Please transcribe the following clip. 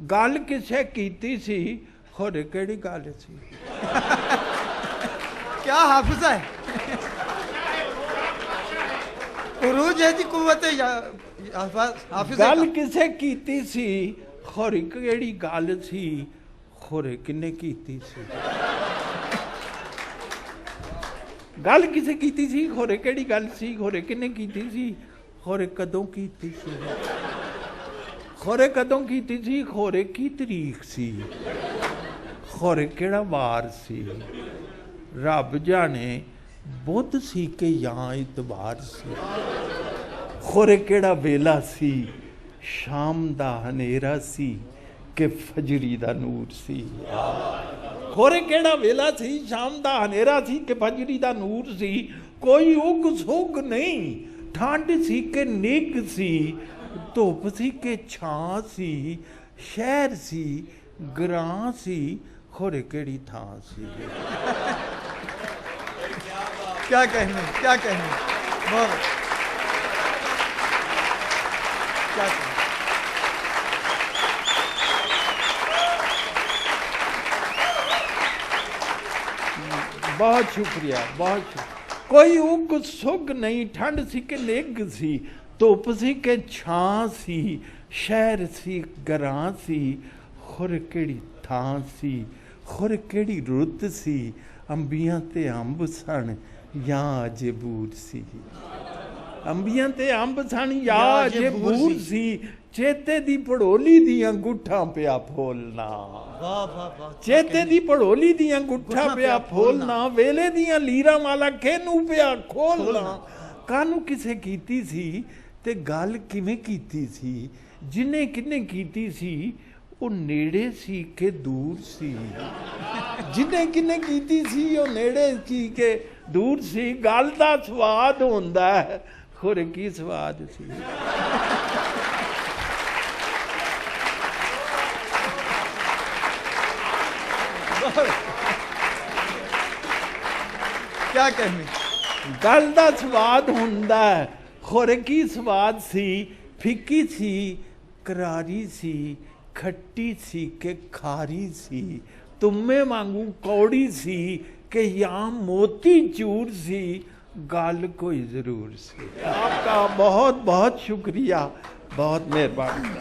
गल किसे कीती सी होरे केड़ी गल सी। क्या हाफिज है, उरूज है जी कुव्वत हाफिज। गल किसे कीती सी होरे केड़ी गल सी, होरे किन्ने कीती सी। गल किसे कीती सी होरे केड़ी गल सी, होरे किन्ने कीती सी, होरे कदों कीती सी, होरे कदों कीती सी, होरे की तरीक सी, होरे केड़ा वार सी। रब जाने बुध सी के या इतबार सी, होरे केड़ा वेला सी, शाम दा हनेरा सी के फजरी दा नूर सी। होरे केड़ा वेला सी, शाम दा हनेरा सी के फजरी दा नूर सी। कोई उग सुग नहीं, ठंड सी के निग सी, धुप सी के छां सी, शहर सी ग्रां सी, होरे केड़ी थां सी। क्या कहने, क्या कहने, बहुत क्या कहने। बहुत शुक्रिया, बहुत शुक्रिया। कोई उग सुग नहीं, ठंड सी के निग सी, धुप सी के छां सी, शहर सी ग्रां सी, खुर केड़ी थां सी, खुर केड़ी रुत सी, अंबियां ते अंब सन या अजे बूर सी। अंबियां ते अंब सन या अजे बूर सी, चेते दी पड़ोली दियां गुट्ठां पिया फोलना। चेते दी पड़ोली दियां गुट्ठां पिया फोलना, वेले दियां लीरां वाला केनू पिया खोलना। कानू किसे कीती सी ते गल किवें कीती सी, जिन्ने किन्ने कीती सी वो नेड़े सी के दूर सी। जिन्ने किन्ने कीती सी वो नेड़े सी के दूर सी। गल दा स्वाद होंदा है, खुर की स्वाद सी। क्या कहने। गल दा स्वाद हुंदा है, खुर की स्वाद सी। फिक्की सी करारी सी, खट्टी सी के खारी सी, तुम्हे वांगू कौड़ी सी के या मोती चूर सी, गल कोई जरूर सी। आपका बहुत बहुत शुक्रिया, बहुत मेहरबानी।